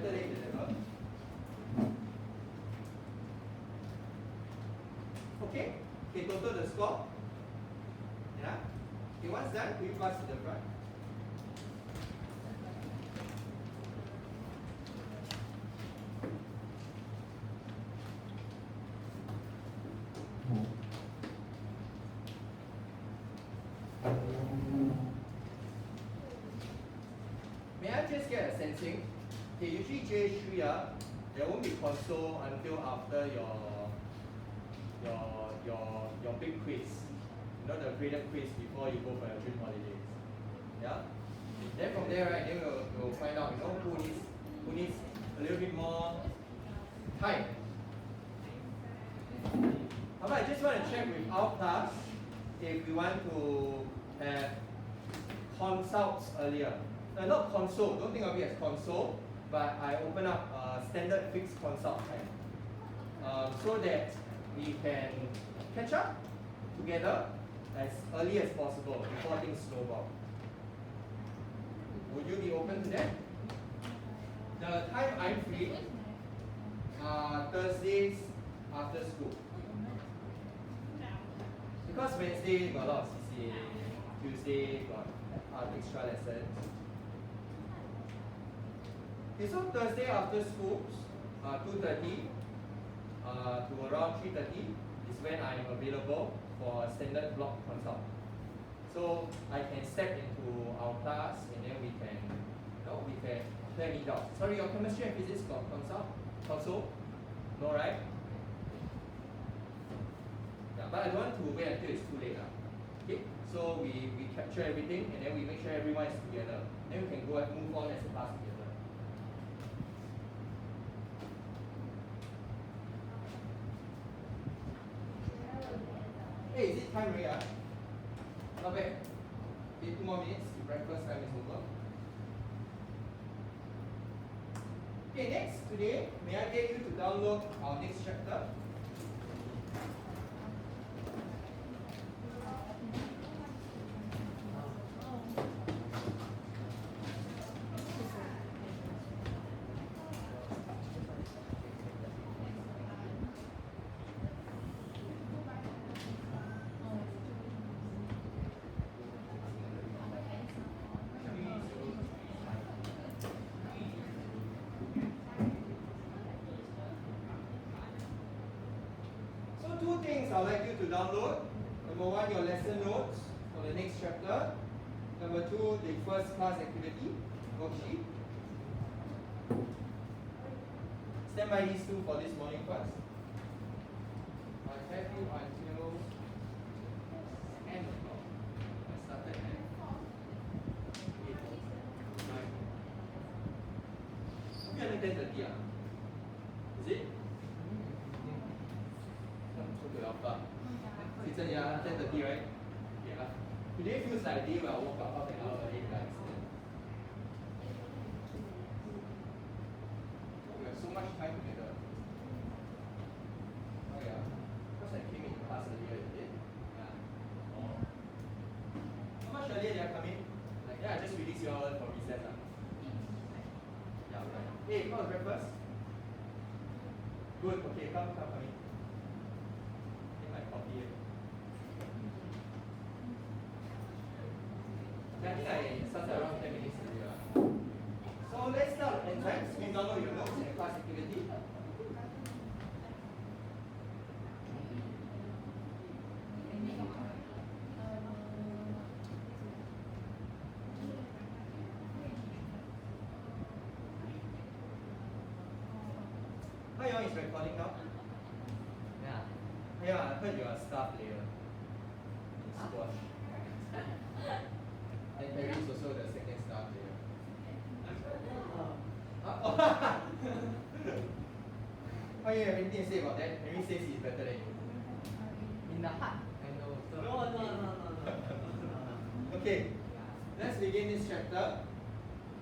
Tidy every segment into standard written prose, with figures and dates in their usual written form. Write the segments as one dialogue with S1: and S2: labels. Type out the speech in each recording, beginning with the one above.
S1: better late than never. Okay, total the score. Yeah. Okay, once done, we pass to the front. May I just get a sensing? Okay, usually J3 there won't be console until after your big quiz. You know, the graded quiz before you go for your June holidays. Yeah? Then from there, right, then we'll find out, you know, who needs a little bit more time. How about I just want to check with our class if we want to have consults earlier. Not console, don't think of it as console, but I open up a standard fixed consult time so that we can catch up together as early as possible before things snowball. Would you be open to that? The time I'm free are Thursdays after school. Because Wednesday got a lot of CCA, Tuesday got extra lessons. Okay, so Thursday after school, 2:30 to around 3:30 is when I'm available for a standard block consult. So I can step into our class and then we can clear any doubts. Sorry, your chemistry and physics got console? No, right? Yeah, but I don't want to wait until it's too late. Okay, so we capture everything and then we make sure everyone is together. Then we can go and move on as a class together. Hey, is it time already? Not bad. Okay, 2 more minutes. Breakfast time is over. Okay, next, today, may I get you to download our next chapter? Two things I'd like you to download. Number one, your lesson notes for the next chapter. Number two, the first class activity worksheet. Stand by these two for this morning first. I have you until 10 o'clock. I started at 8, 9. Okay, 10:30. Is it? It's 10:30, right? Yeah. Today feels like a day where I woke up half an hour early by accident. We have so much time together. Oh yeah. Because I came in class earlier, is it? Yeah. Oh. How much earlier did I come in? Like, yeah, I just released you all for recess. Yeah, right. Hey, how's breakfast? Good, okay, come in. Take my coffee here. I think I started around 10 minutes earlier. So let's start enzymes. We download your notes and class activity. How young is recording now? Yeah, I heard you're a star player in squash. And Perry is also the second star player. Oh, you have anything to say about that? Perry says he's better than you.
S2: In the heart.
S1: I know. So
S2: No.
S1: Okay, let's begin this chapter.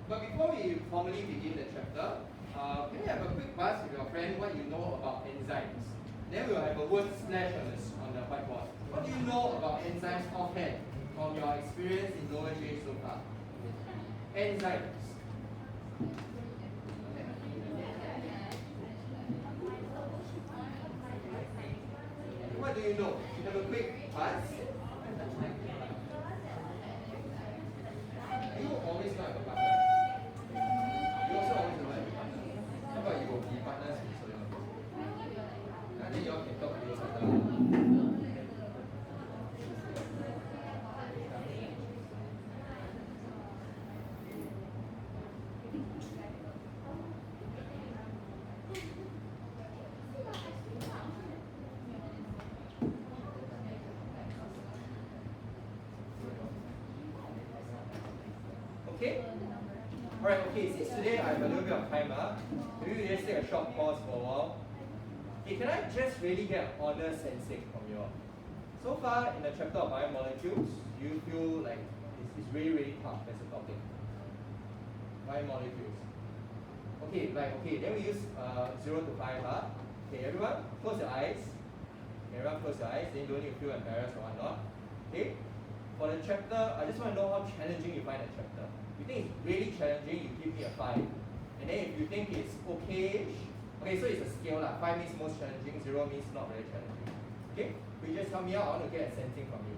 S1: But before we formally begin the chapter, can you have a quick buzz with your friend what you know about enzymes? Then we'll have a word splash on the whiteboard. What do you know about enzymes offhand from your experience in lower J so far? Enzymes. you know? You have a quick pass. You always not have a partner. You also always don't have a partner. How about you will be partners with Soleil? And then you all can talk to each other. Okay? Alright, okay, since today I have a little bit of time, maybe we just take a short pause for a while. Okay, can I just really get honest sensing from you all? So far in the chapter of biomolecules, you feel like it's really, really tough as a topic. Biomolecules. Okay, then we use 0 to 5. Okay, everyone, close your eyes. Everyone close your eyes, then you don't need to feel embarrassed or whatnot. Okay? For the chapter, I just want to know how challenging you find the chapter. If you think it's really challenging, you give me a 5. And then if you think it's okay-ish, okay, so it's a scale. 5 means most challenging, 0 means not very challenging. Okay? You just help me out, I want to get a sensing from you.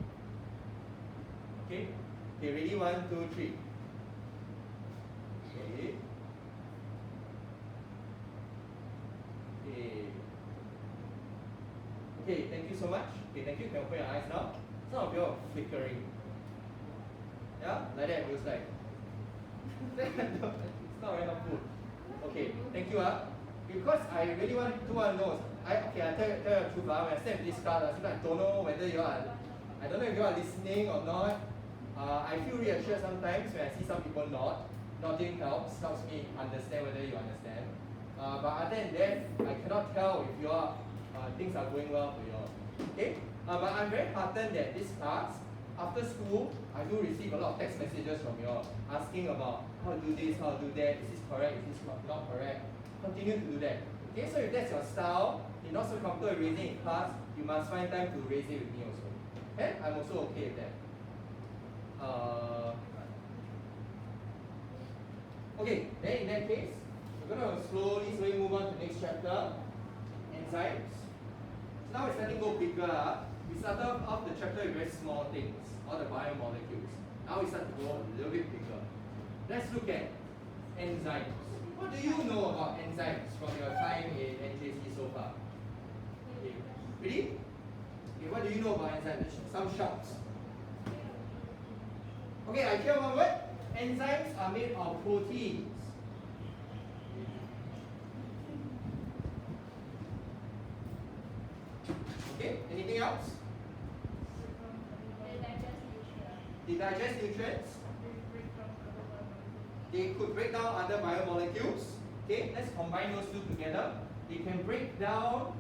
S1: Okay? Okay, ready? 1, 2, 3. Okay. Okay. Okay, thank you so much. Okay, thank you. Can you open your eyes now? Some of you are flickering. Yeah? Like that, it was like. It's not very helpful. Okay, thank you. Because I really want to know. I tell you the truth. When I stand in this class, I don't know whether you are. I don't know if you are listening or not. I feel reassured sometimes when I see some people nodding helps me understand whether you understand. But other than that, I cannot tell if your things are going well for you all. Okay? But I'm very heartened that this class, after school, I do receive a lot of text messages from you all asking about how to do this, how to do that, is this correct, is this not correct. Continue to do that. Okay, so if that's your style, you're not so comfortable with raising in class, you must find time to raise it with me also. Okay? I'm also okay with that. Okay, then in that case, we're going to slowly move on to the next chapter, enzymes. So now we're starting to go bigger. We started off the chapter with very small things, all the biomolecules. Now we start to go a little bit bigger. Let's look at enzymes. What do you know about enzymes from your time in NJC so far? Okay. Ready? Okay, what do you know about enzymes? Some shouts. Okay, I hear one word. Enzymes are made of proteins. Okay, anything else? They digest nutrients. They could break down other biomolecules. Okay, let's combine those two together. They can break down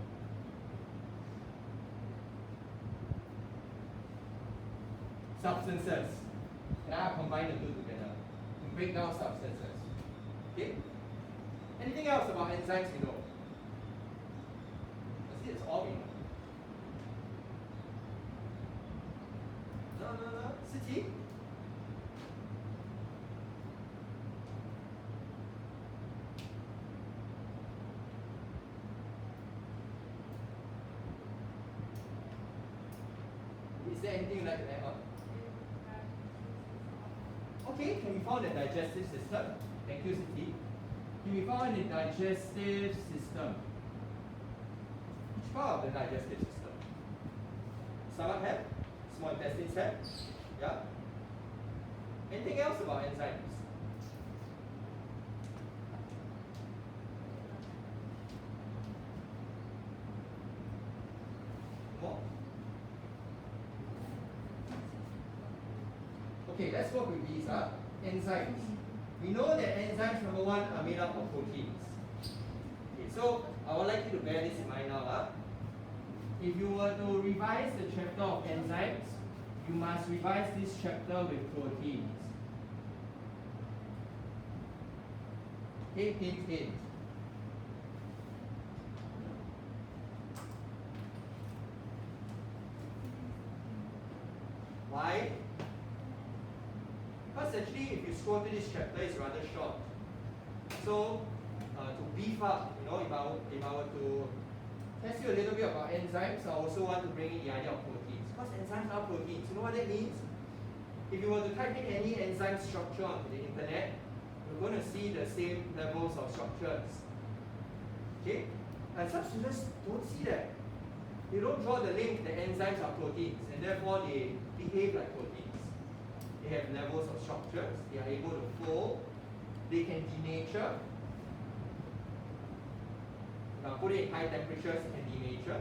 S1: substances. Now combine the two together to break down substances. Okay? Anything else about enzymes we know? That's all we know. No. Siti? Is there anything you'd like to add on? Okay, can we find the digestive system? Thank you, Siti. Can we find the digestive system? Which part of the digestive system? Stomach have? Small intestines have? Yeah? Anything else about enzymes? More? Okay, let's work with these. Enzymes. We know that enzymes, number one, are made up of proteins. Okay, so I would like you to bear this in mind now. If you were to revise the chapter of enzymes, you must revise this chapter with proteins. Hint. Why? Because actually, if you scroll through this chapter, it's rather short. So, to beef up, if I were to tell you a little bit about enzymes. I also want to bring in the idea of proteins. Because enzymes are proteins. You know what that means? If you were to type in any enzyme structure onto the internet, you're going to see the same levels of structures. Okay? And some students don't see that. They don't draw the link that enzymes are proteins, and therefore they behave like proteins. They have levels of structures, they are able to fold, they can denature. Now put it in high temperatures, it can denature.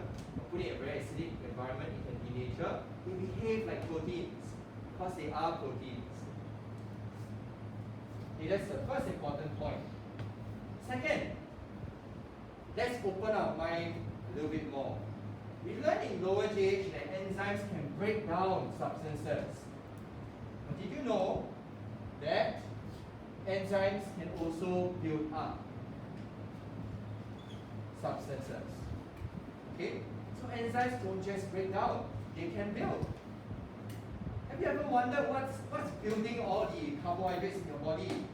S1: Put it in a very acidic environment, it can denature. They behave like proteins, because they are proteins. Okay, that's the first important point. Second, let's open our mind a little bit more. We learned in lower GH that enzymes can break down substances. But did you know that enzymes can also build up substances? Okay? So enzymes don't just break down, they can build. Have you ever wondered what's building all the carbohydrates in your body?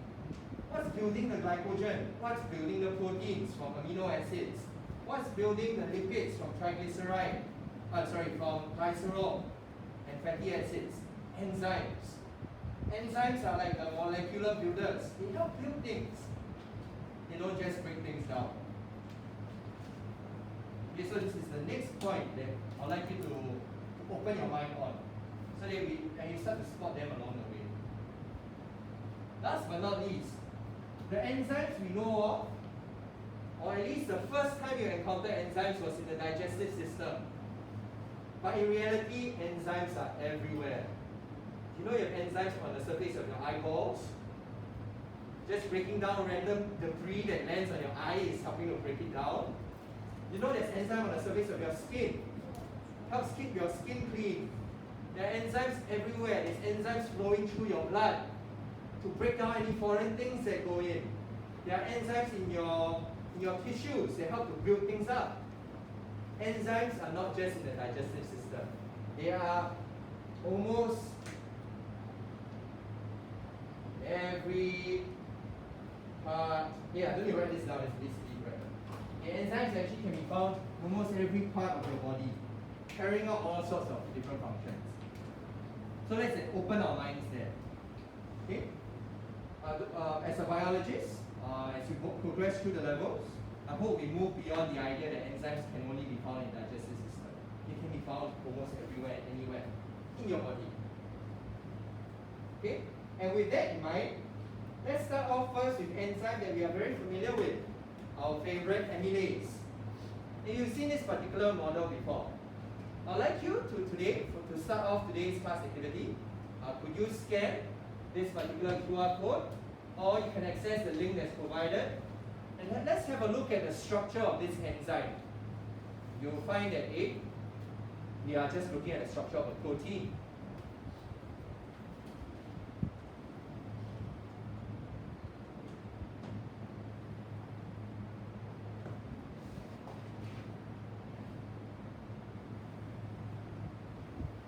S1: What's building the glycogen? What's building the proteins from amino acids? What's building the lipids from from glycerol and fatty acids? Enzymes. Enzymes are like the molecular builders. They help build things. They don't just break things down. Okay, so this is the next point that I'd like you to open your mind on, so that and you start to spot them along the way. Last but not least, the enzymes we know of, or at least the first time you encountered enzymes was in the digestive system. But in reality, enzymes are everywhere. You know you have enzymes on the surface of your eyeballs? Just breaking down random debris that lands on your eye is helping to break it down. You know there's enzyme on the surface of your skin. Helps keep your skin clean. There are enzymes everywhere. There's enzymes flowing through your blood to break down any foreign things that go in. There are enzymes in your tissues that help to build things up. Enzymes are not just in the digestive system. They are almost every part. Yeah, don't you write this down, it's basically right. Okay, enzymes actually can be found almost every part of your body, carrying out all sorts of different functions. So let's open our minds there. Okay? As a biologist, as you progress through the levels, I hope we move beyond the idea that enzymes can only be found in the digestive system. They can be found almost everywhere and anywhere in your body. Okay? And with that in mind, let's start off first with enzyme that we are very familiar with, our favorite amylase. And you've seen this particular model before. I'd like you to start off today's class activity, could you scan this particular QR code, or you can access the link that's provided. And let's have a look at the structure of this enzyme. You'll find that we are just looking at the structure of a protein.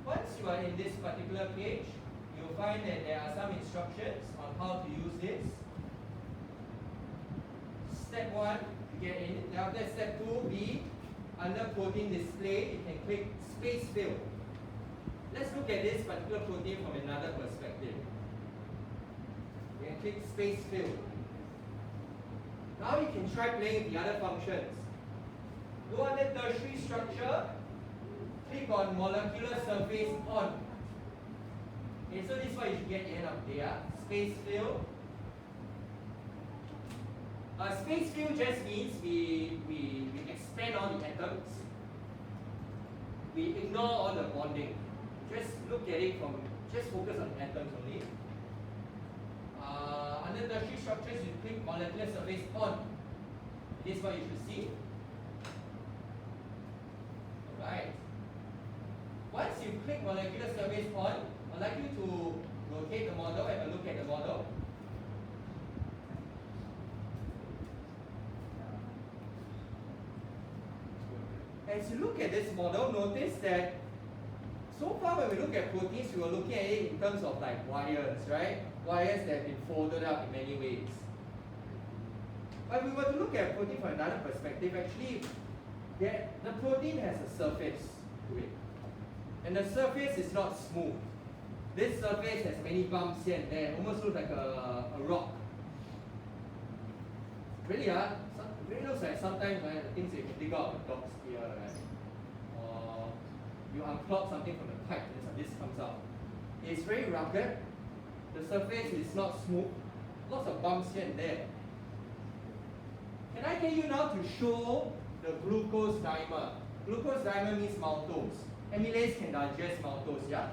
S1: Once you are in this particular page, you'll find that there are some instructions on how to use this. Step 1, you get in. Now after step 2, B, under protein display, you can click space fill. Let's look at this particular protein from another perspective. You can click space fill. Now you can try playing with the other functions. Go under tertiary structure, click on molecular surface on. Okay, so this is what you should get at the end of the day. Space fill. Space fill just means we expand all the atoms. We ignore all the bonding. Just look at it just focus on atoms only. Under tertiary structures, you click molecular surface on. This is what you should see. Alright. Once you click molecular surface on, I'd like you to rotate the model, have a look at the model. As you look at this model, notice that so far when we look at proteins, we were looking at it in terms of like wires, right? Wires that have been folded up in many ways. But if we were to look at protein from another perspective, actually, the protein has a surface to it. And the surface is not smooth. This surface has many bumps here and there, almost looks like a rock. Really, really looks like sometimes the things you can dig out of a dog's ear, right? Or you unclog something from the pipe and this comes out. It's very rugged. The surface is not smooth. Lots of bumps here and there. Can I get you now to show the glucose dimer? Glucose dimer means maltose. Amylase can digest maltose, yeah?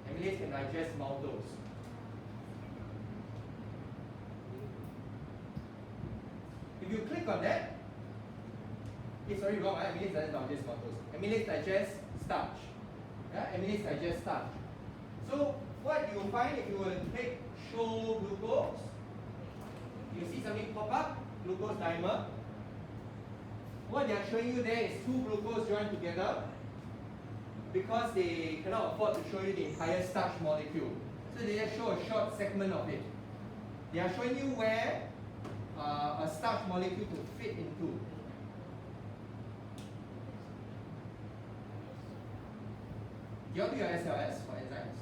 S1: Amylase can digest maltose. If you click on that, it's already wrong, right? Amylase doesn't digest maltose. Amylase digests starch. Yeah? Amylase digests starch. So what you will find if you were to click show glucose, you see something pop up, glucose dimer. What they are showing you there is two glucose joined together because they cannot afford to show you the entire starch molecule. So they just show a short segment of it. They are showing you where a starch molecule could fit into. Do you all do your SLS for enzymes?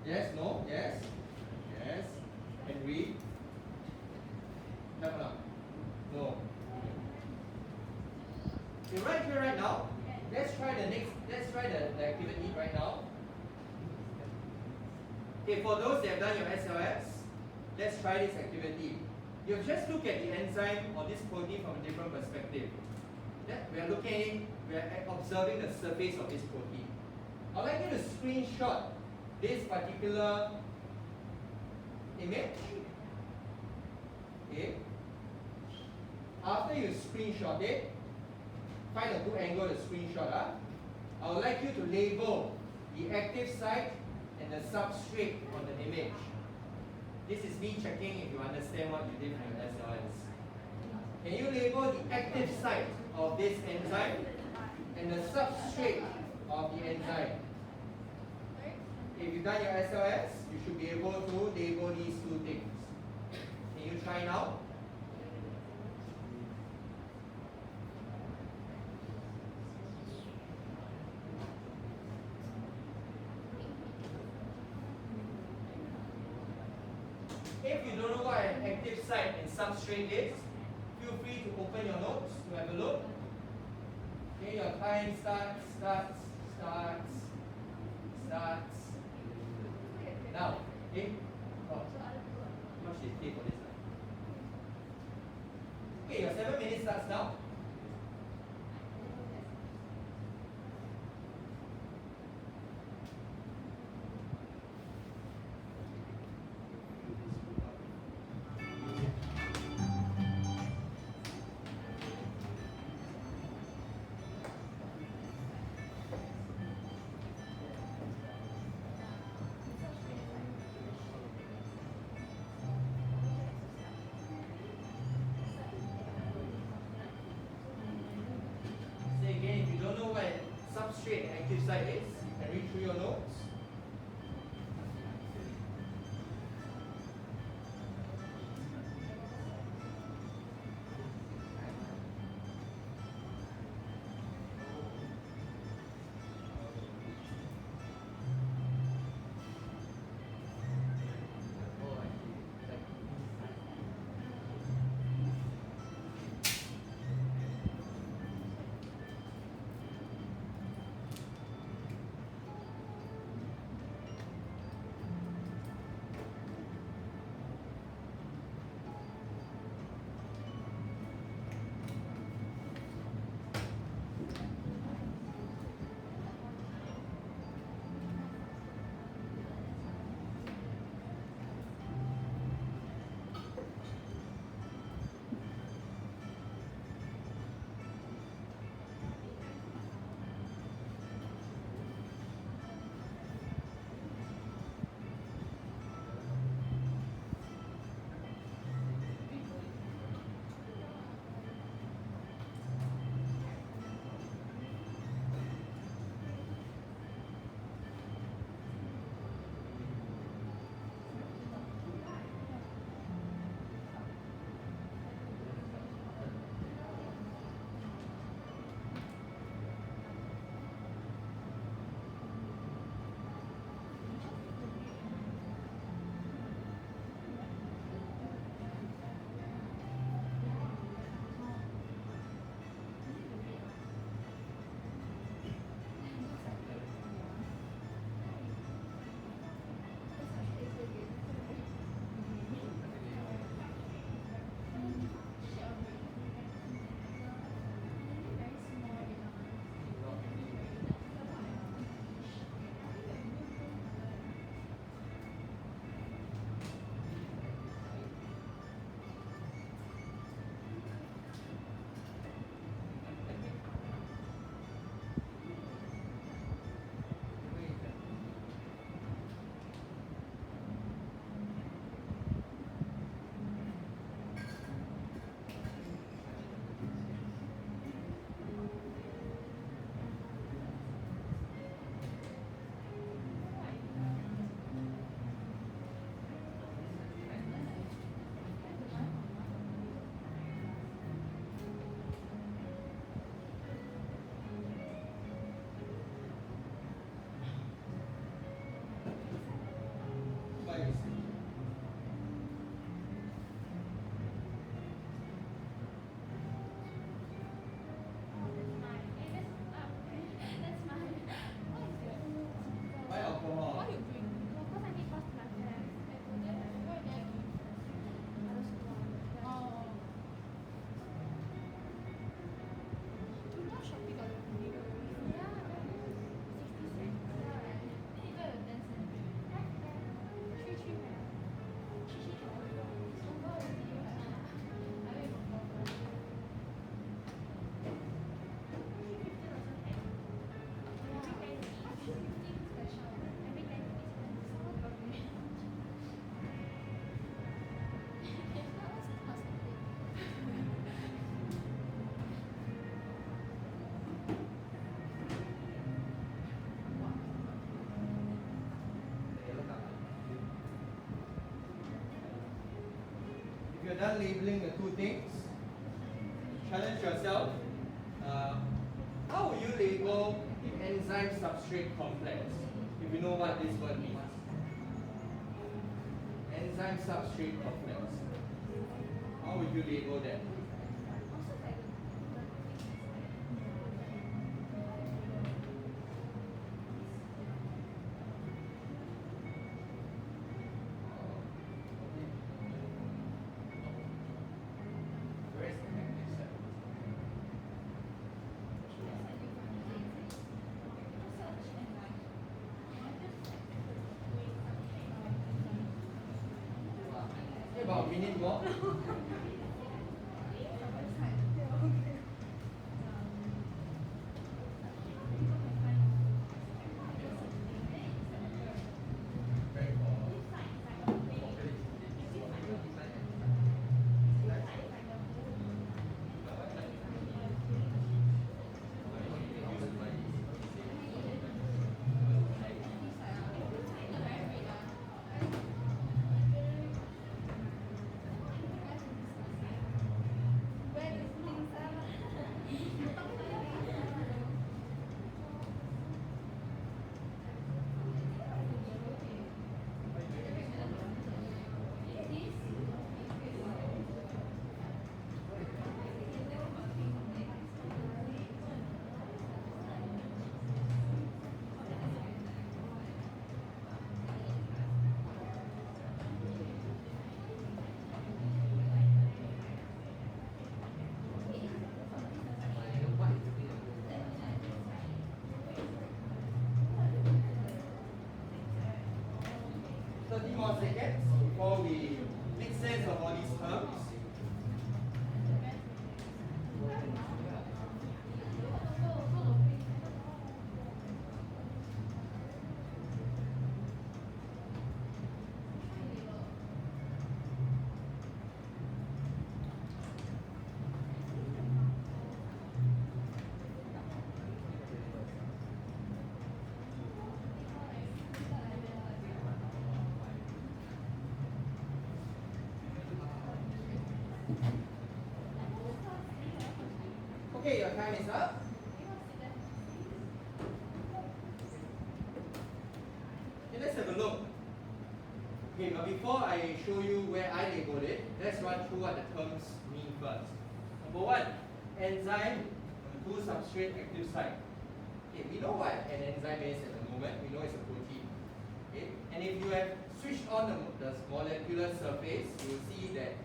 S1: Yes, no, yes, yes. And read. Have enough. No. Okay, right here, right now. Let's try the activity right now. Okay, for those that have done your SLS, let's try this activity. You just look at the enzyme or this protein from a different perspective. We are observing the surface of this protein. I'd like you to screenshot this particular image. Okay. After you screenshot it, find a good angle to screenshot. I would like you to label the active site and the substrate on the image. This is me checking if you understand what you did for your SLS. Can you label the active site of this enzyme and the substrate of the enzyme? If you've done your SLS, you should be able to label these two things. Can you try now? If you don't know what an active site and substrate is, feel free to open your notes to have a look. Okay, your time starts. Now, okay? Oh, how much did you pay for this? Okay, your 7 minutes starts now. Again, if you don't know what substrate and active site is, you can read through your notes. done labeling the two things, challenge yourself. How will you label the enzyme substrate complex if you know what this word means? Enzyme substrate complex. How would you label that? About a minute more. More seconds before we make sense of all these terms. Okay, your time is up. Okay, let's have a look. Okay, but before I show you where I labeled it, let's run through what the terms mean first. Number one, enzyme on 2 substrate active site. Okay, we know what an enzyme is at the moment. We know it's a protein. Okay, and if you have switched on the molecular surface, you will see that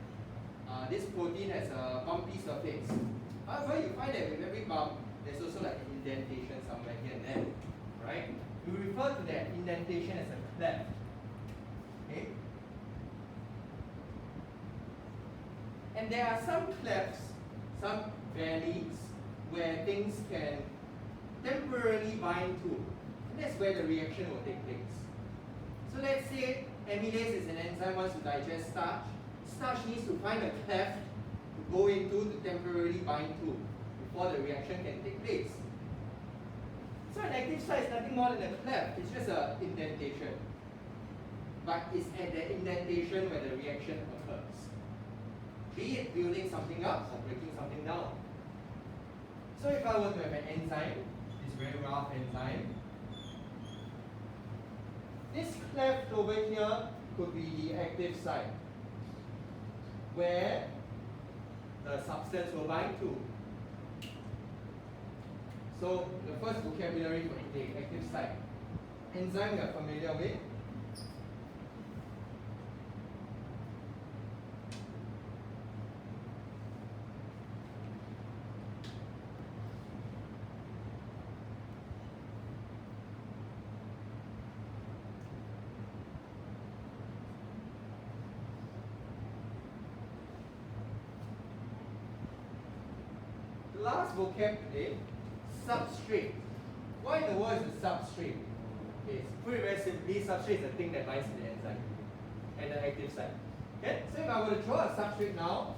S1: this protein has a bumpy surface. However, you find that with every bump, there's also like an indentation somewhere here and there, right? We refer to that indentation as a cleft. Okay? And there are some clefts, some valleys, where things can temporarily bind to. And that's where the reaction will take place. So let's say amylase is an enzyme wants to digest starch. Starch needs to find a cleft to go into to temporarily bind to before the reaction can take place. So an active site is nothing more than a cleft, it's just an indentation. But it's at the indentation where the reaction occurs. Be it building something up or breaking something down. So if I were to have an enzyme, this very rough enzyme, this cleft over here could be the active site, where the substance will bind to. So the first vocabulary for today, active site. Enzyme we are familiar with. Last vocab today, substrate. Why in the world is a substrate? Okay, it's pretty very simply, substrate is the thing that binds to the enzyme and the active site. Okay, so if I were to draw a substrate now,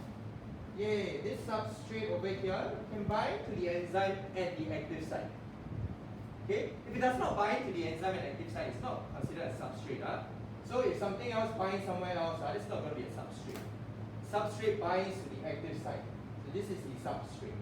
S1: yay, this substrate over here can bind to the enzyme at the active site. Okay, if it does not bind to the enzyme and active site, it's not considered a substrate. So if something else binds somewhere else, it's not going to be a substrate. substrate binds to the active site. So this is the substrate.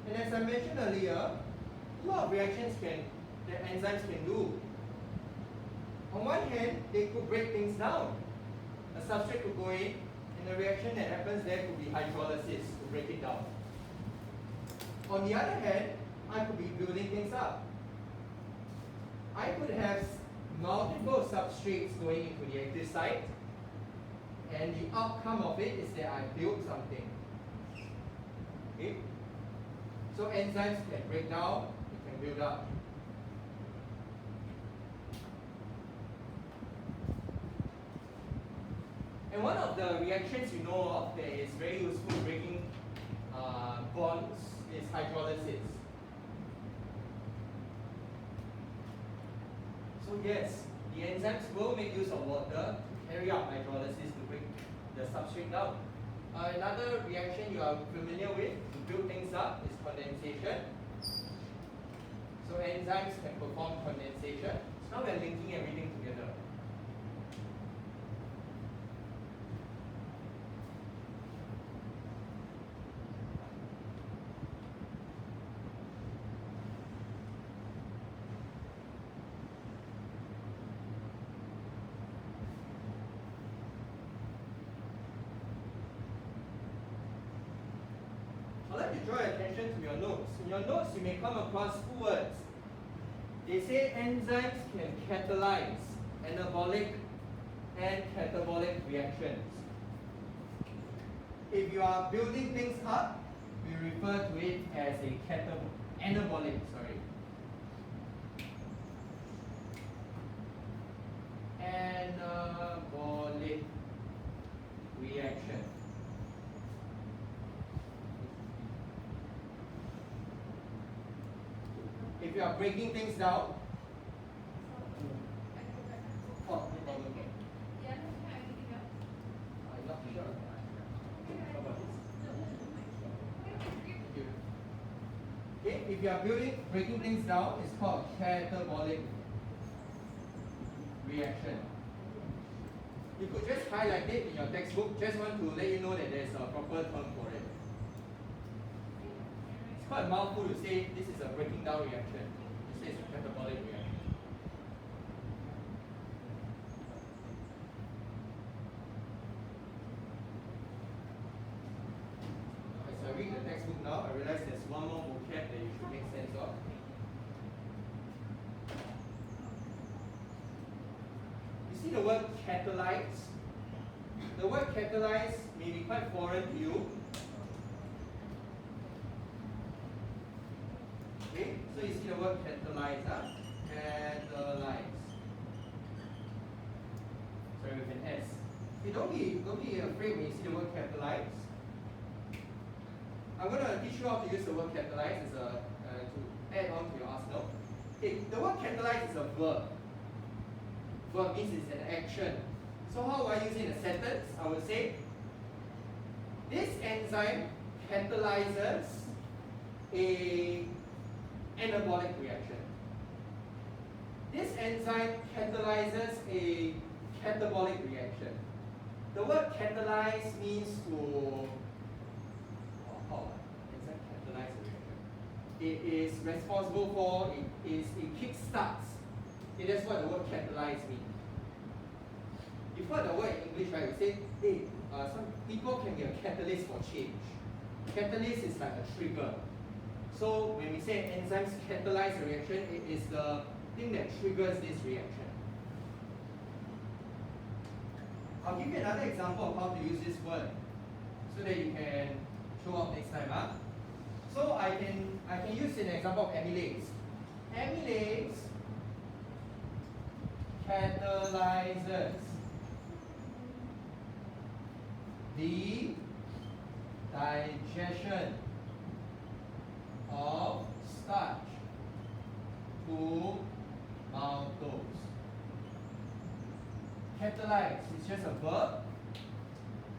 S1: And as I mentioned earlier, a lot of reactions that enzymes can do. On one hand, they could break things down. A substrate could go in, and the reaction that happens there could be hydrolysis to break it down. On the other hand, I could be building things up. I could have multiple substrates going into the active site, and the outcome of it is that I build something. Okay? So enzymes can break down, it can build up. And one of the reactions you know of that is very useful in breaking bonds is hydrolysis. So yes, the enzymes will make use of water to carry out hydrolysis to break the substrate down. Another reaction you are familiar with to build things up is condensation. So enzymes can perform condensation. So now we're linking everything together. I'd like to draw your attention to your notes. In your notes, you may come across two words. They say enzymes can catalyze anabolic and catabolic reactions. If you are building things up, we refer to it as a anabolic, anabolic reaction. If you are breaking things down, oh, no problem. I'm not sure. How about this? Okay, if you are breaking things down, it's called catabolic reaction. You could just highlight it in your textbook. Just want to let you know that there's a proper term for it. It's quite a mouthful to say this is a breaking down reaction. You say it's a catabolic reaction. As I read the textbook now, I realize there's one more vocab that you should make sense of. You see the word catalyze? The word catalyze may be quite foreign to you. Okay, so you see the word catalyze, catalyze. Sorry, with an S. Okay, don't be afraid when you see the word catalyze. I'm going to teach you how to use the word catalyze as to add on to your arsenal. Okay, the word catalyze is a verb. Verb means it's an action. So how do I use it in a sentence? I would say, this enzyme catalyzes a anabolic reaction. This enzyme catalyzes a catabolic reaction. The word catalyze means to enzyme catalyze a reaction. It is responsible for, it kickstarts. Okay, that's what the word catalyze means. You've heard the word in English, right? We say, hey, some people can be a catalyst for change. Catalyst is like a trigger. So when we say enzymes catalyze a reaction, it is the thing that triggers this reaction. I'll give you another example of how to use this word so that you can show up next time. So I can use an example of amylase. Amylase catalyzes the digestion of starch to maltose. Catalyze is just a verb.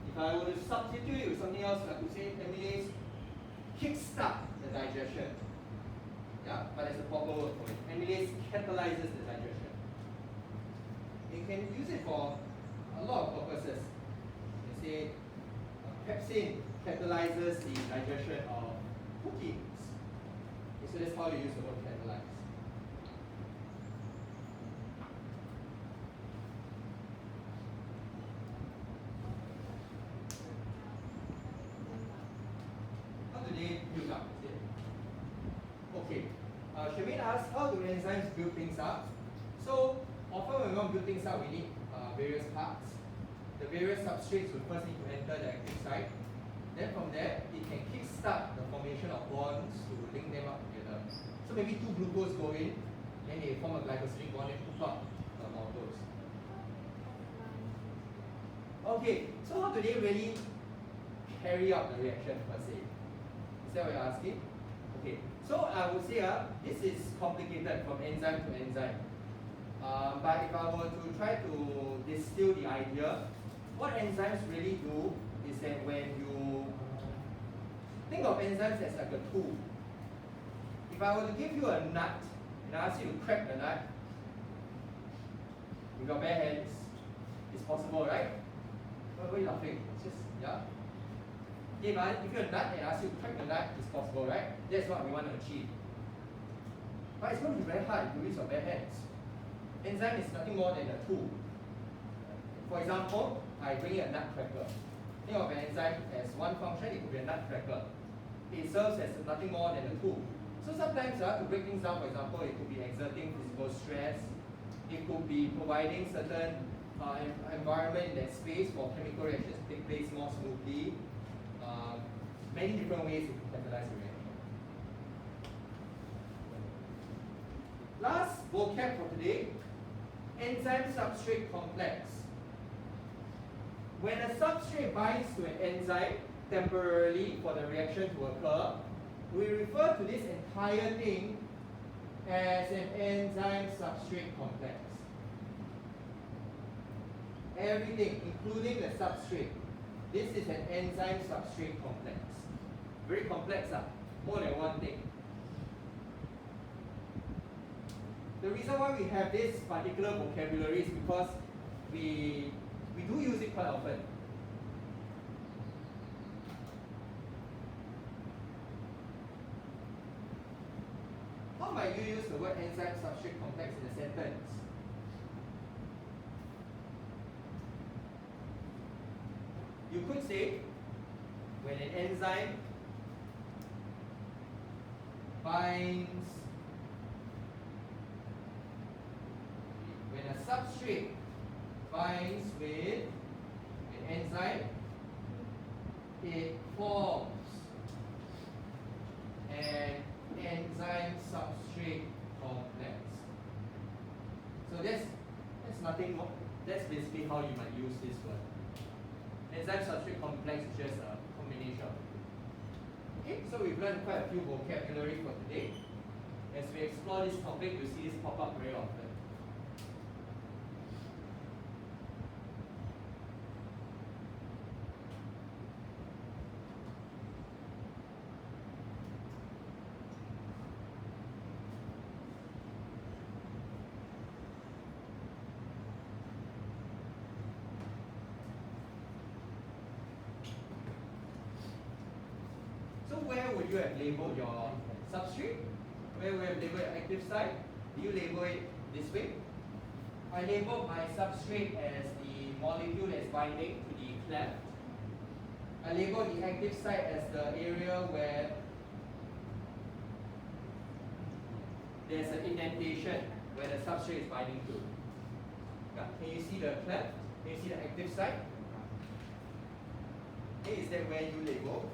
S1: If I were to substitute it with something else, I could say amylase kickstart the digestion. Yeah, but there's a proper word for it. Amylase catalyzes the digestion. You can use it for a lot of purposes. You can say pepsin catalyzes the digestion of proteins. Okay, so that's how you use the word catalyze. How do they build up? Is it? Okay. Shermaine asked, how do enzymes build things up? So often when we want to build things up, we need various parts. The various substrates will first need to enter the active site. Then from there, it can kickstart the formation of bonds to link them up together. So maybe two glucose go in, then they form a glycosidic bond and hook up the maltose. Okay, so how do they really carry out the reaction per se? Is that what you're asking? Okay, so I would say this is complicated from enzyme to enzyme. But if I were to try to distill the idea, what enzymes really do is that when you think of enzymes as like a tool. If I were to give you a nut and ask you to crack the nut with your bare hands, it's possible, right? Why are you laughing? It's just, yeah? Okay, if I give you a nut and ask you to crack the nut, it's possible, right? That's what we want to achieve. But it's going to be very hard if you use your bare hands. Enzyme is nothing more than a tool. For example, I bring in a nutcracker. Think of an enzyme as one function, it could be a nutcracker. It serves as nothing more than a tool. So sometimes to break things down, for example, it could be exerting physical stress. It could be providing certain environment in that space for chemical reactions to take place more smoothly. Many different ways to catalyze the reaction. Last vocab for today, enzyme substrate complex. When a substrate binds to an enzyme temporarily for the reaction to occur, we refer to this entire thing as an enzyme substrate complex. Everything, including the substrate, this is an enzyme substrate complex. Very complex, more than one thing. The reason why we have this particular vocabulary is because we do use it quite often. How might you use the word enzyme substrate complex in a sentence? You could say, when an enzyme binds, when a substrate binds with an enzyme, it forms an enzyme substrate complex. So that's nothing more. That's basically how you might use this word. Enzyme substrate complex is just a combination. Okay, so we've learned quite a few vocabulary for today. As we explore this topic, you'll see this pop up very often. Where would you have labeled your substrate? Where would you have labeled your active site? Do you label it this way? I labeled my substrate as the molecule that's binding to the cleft. I labeled the active site as the area where there's an indentation where the substrate is binding to. Yeah. Can you see the cleft? Can you see the active site? Okay, is that where you label?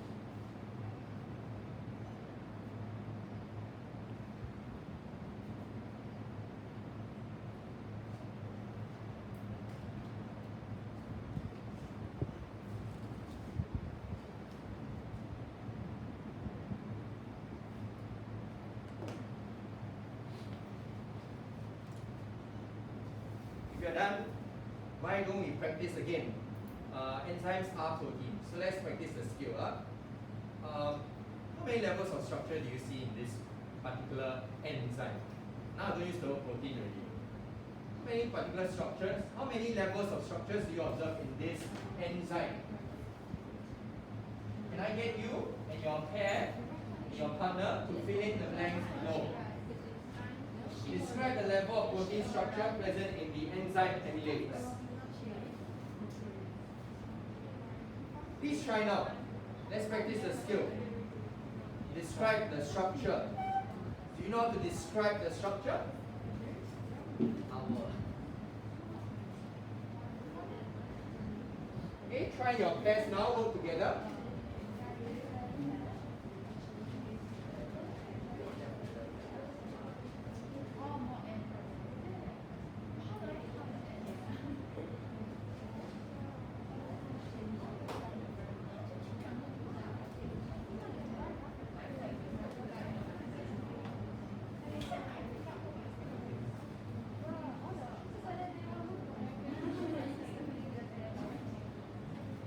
S1: you're done, why don't we practice again? Enzymes are proteins. So let's practice the skill. How many levels of structure do you see in this particular enzyme? Now I don't use the word protein already. How many particular structures, how many levels of structures do you observe in this enzyme? Can I get you and your pair, your partner, to fill in the blanks below? Describe the level of protein structure present in the enzyme amylase. Please try now. Let's practice the skill. Describe the structure. Do you know how to describe the structure? Okay, try your best now, work together.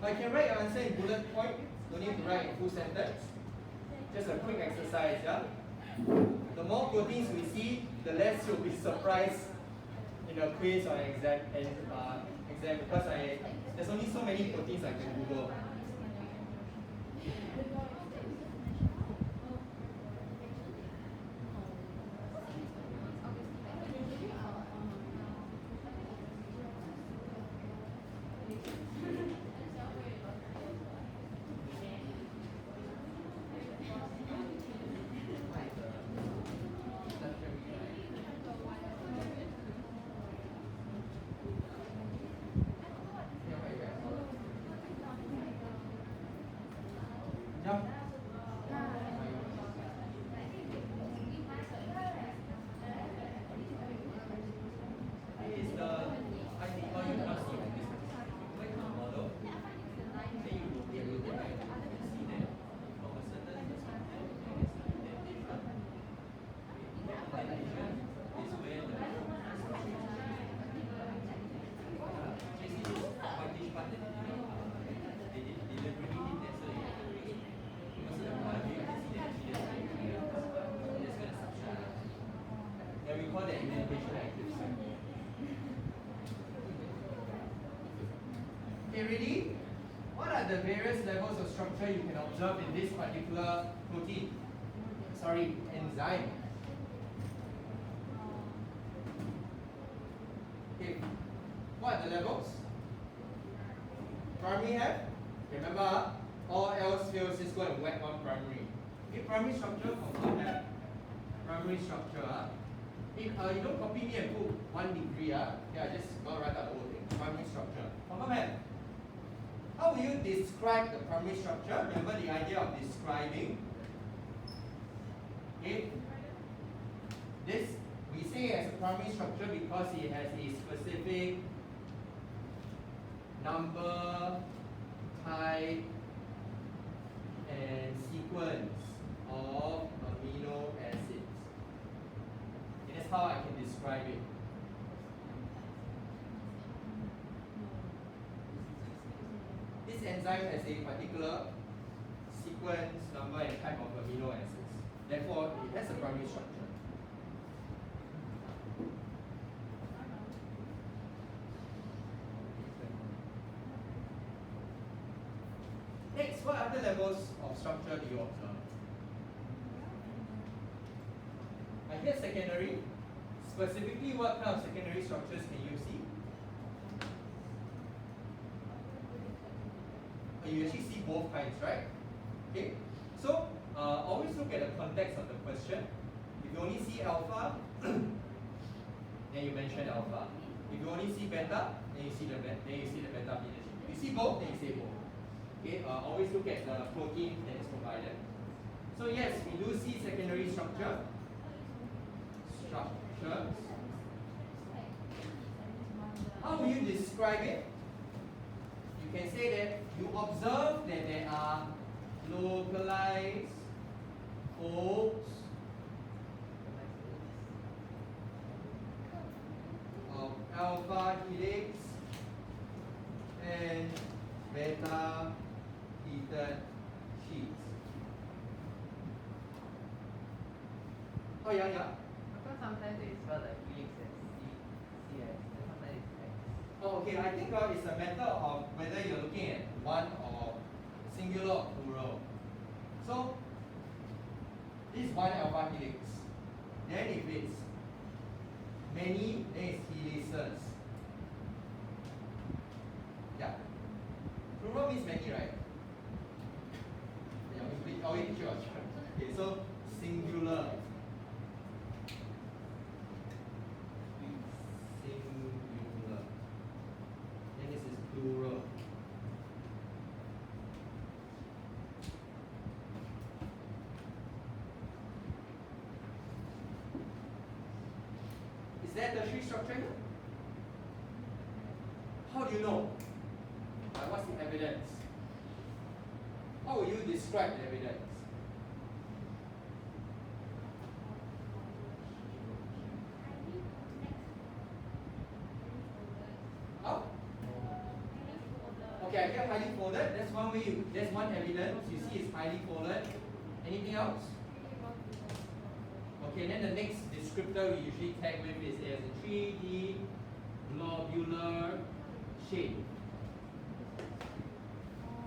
S1: I can write your answer in bullet point, don't need to write in full sentence. Just a quick exercise, yeah? The more proteins we see, the less you'll be surprised in a quiz or exam because there's only so many proteins I can Google. Okay, ready? What are the various levels of structure you can observe in this particular protein? Sorry, enzyme. Okay, what are the levels? Primary have? Remember, all else fails, just go and whack on primary. Okay, primary structure, confirm have. Primary structure. If you don't copy me and put 1 degree, okay, I just gonna write out the whole thing. Primary structure. Confirm have. How will you describe the primary structure? Remember the idea of describing. Okay. This we say as a primary structure because it has a specific number, type, and sequence of amino acids. And that's how I can describe it. This enzyme has a particular sequence, number, and type of amino acids. Therefore, it has a primary structure. Next, what other levels of structure do you observe? I hear secondary. Specifically, what kind of secondary structures can you see? You actually see both kinds, right? Okay. So, always look at the context of the question. If you only see alpha, then you mention alpha. If you only see beta, then you see the beta leadership. If you see both, then you say both. Okay. Always look at the protein that is provided. So yes, we do see secondary structure. Structures. How will you describe it? You can say that you observe that there are localized folds of alpha Oh yeah, yeah.
S2: Because sometimes they spell like Felix as CS, and sometimes it's X.
S1: Oh, okay. I think it's a matter of whether you're looking at one or singular or plural. So this is one alpha helix. Then if it's many, then it's helices. Yeah. Plural means many, right? Yeah, we always teach you about chart. Okay, so singular. Singular. Then this is plural. Is that tertiary structure? How do you know? What's the evidence? How will you describe the evidence? How? Okay, I get highly folded. That's one way. That's one evidence. You see, it's highly folded. Anything else? Okay, then the next descriptor we usually tag with is as a 3D globular shape.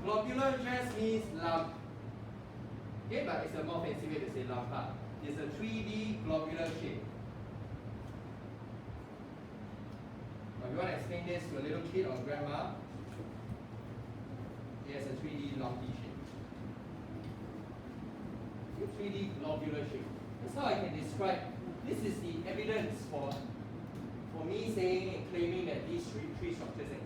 S1: Globular just means lump. Okay, but it's a more fancy way to say lump. It's a 3D globular shape. If you want to explain this to a little kid or grandma, it's a 3D lumpy shape. 3D globular shape. That's how I can describe. This is the evidence for me saying and claiming that these three structures exist.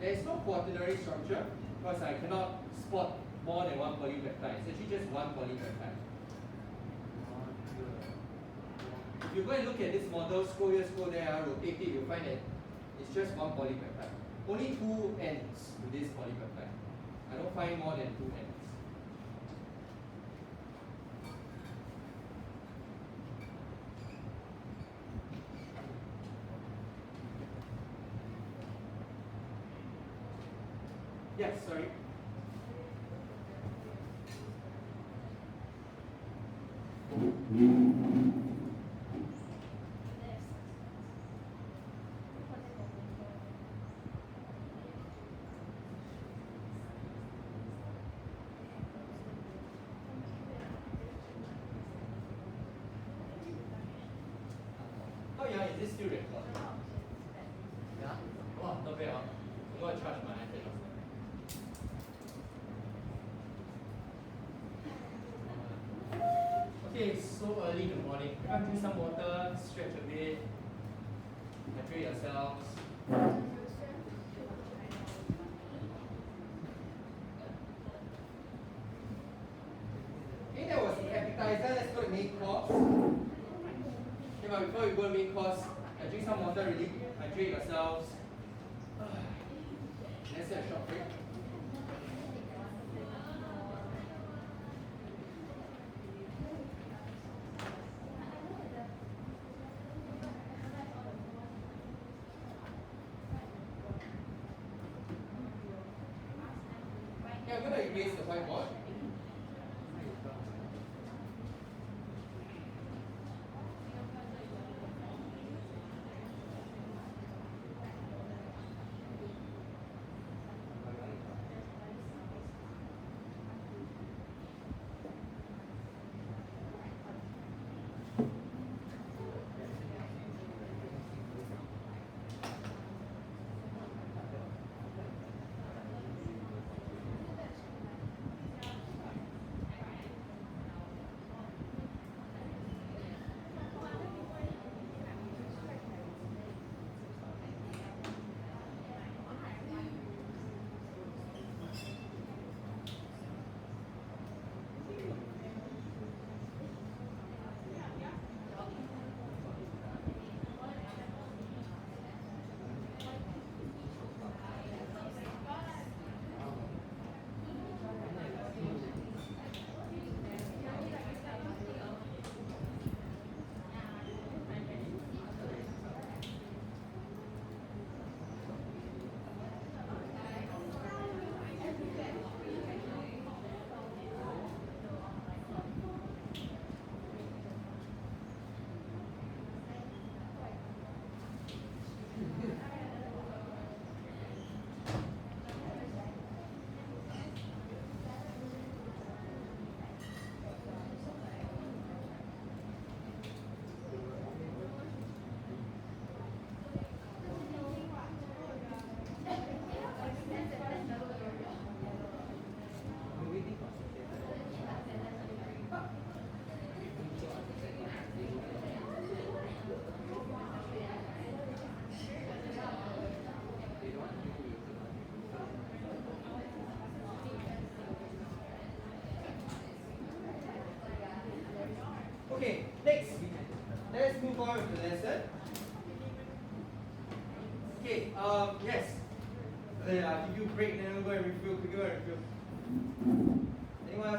S1: There is no quaternary structure because I cannot spot more than one polypeptide. It's actually just one polypeptide. If you go and look at this model, scroll here, scroll there, rotate it, you'll find that it's just one polypeptide. Only two ends to this polypeptide. I don't find more than two ends. Yes, sorry. Oh yeah, is this still recorded? Yeah? Wow, not bad. I'm going to charge my iPad. Okay, it's so early in the morning. Come drink some water, stretch a bit, hydrate yourselves. Okay, that was the appetizer. Let's go to the main course. Okay, but before we go to the main course, drink some water, really hydrate yourselves. Let's have a short break. Yeah, I'm going to erase the whiteboard.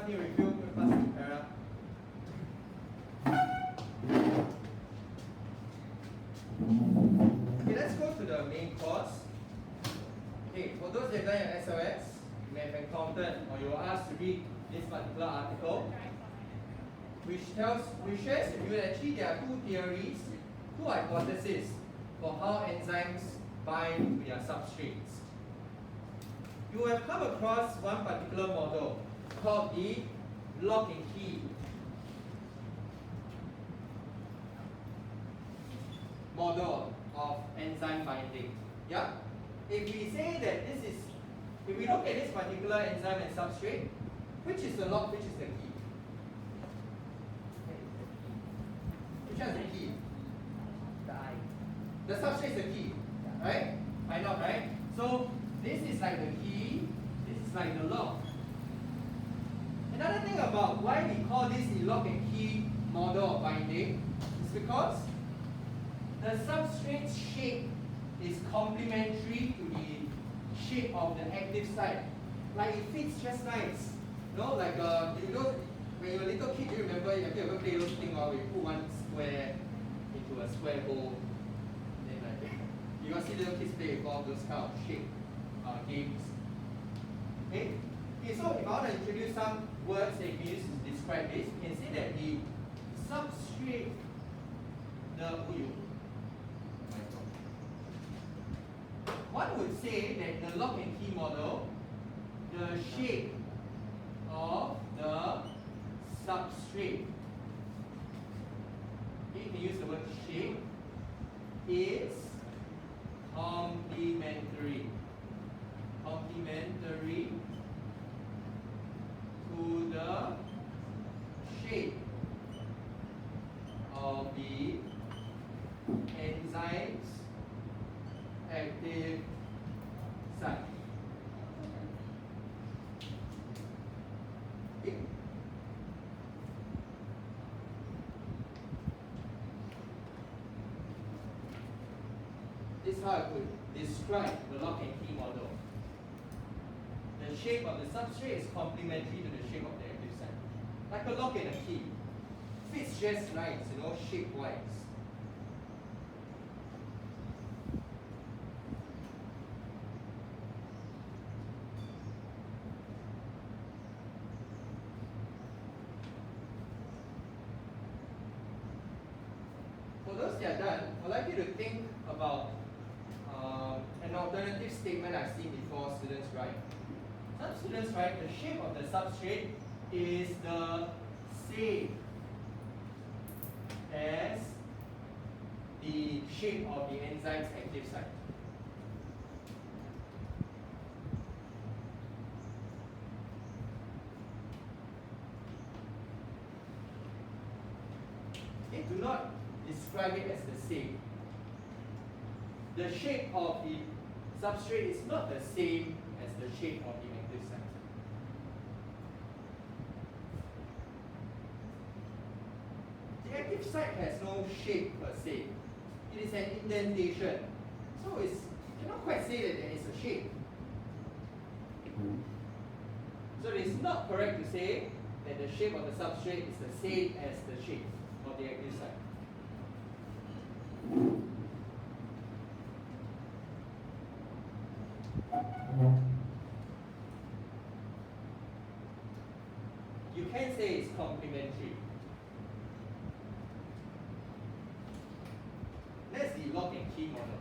S1: last new review, pass the para. Okay, let's go to the main course. Okay, for those that have done your SOS, you may have encountered or you were asked to read this particular article, which shares with you that actually there are two theories, two hypotheses for how enzymes bind to their substrates. You have come across one particular model called the lock and key model of enzyme binding. Yeah? If we say that this is, if we look at this particular enzyme and substrate, which is the lock, which is the key? Which one is the key?
S2: The I.
S1: The substrate is the key, right? Why not, right? So this is like the key, this is like the lock. Another thing about why we call this the lock and key model of binding is because the substrate's shape is complementary to the shape of the active site. Like it fits just nice. You know, like you know, when you're a little kid, do you remember, have you ever played those things where you put one square into a square hole? Then like, you got to see little kids play with all those kind of shape games. Okay? Okay, so if I want to introduce some words that you can use to describe this, you can say that the substrate, one would say that the lock and key model, the shape of the substrate, you can use the word shape, is complementary to the shape of the enzyme's active site. Okay. This is how I could describe the lock and key model. The shape of the substrate is complementary to the shape of the active site. Like a lock and a key. Fits just nice, you know, shape-wise. For those that are done, I'd like you to think about an alternative statement I've seen before students write. Some students write the shape of the substrate is the same as the shape of the enzyme's active site. Okay, do not describe it as the same. The shape of the substrate is not the same as the shape of the active site. The active site has no shape per se. It is an indentation. So you cannot quite say that there is a shape. So it is not correct to say that the shape of the substrate is the same as the shape of the active site. You can say it's complementary. That's the lock and key model.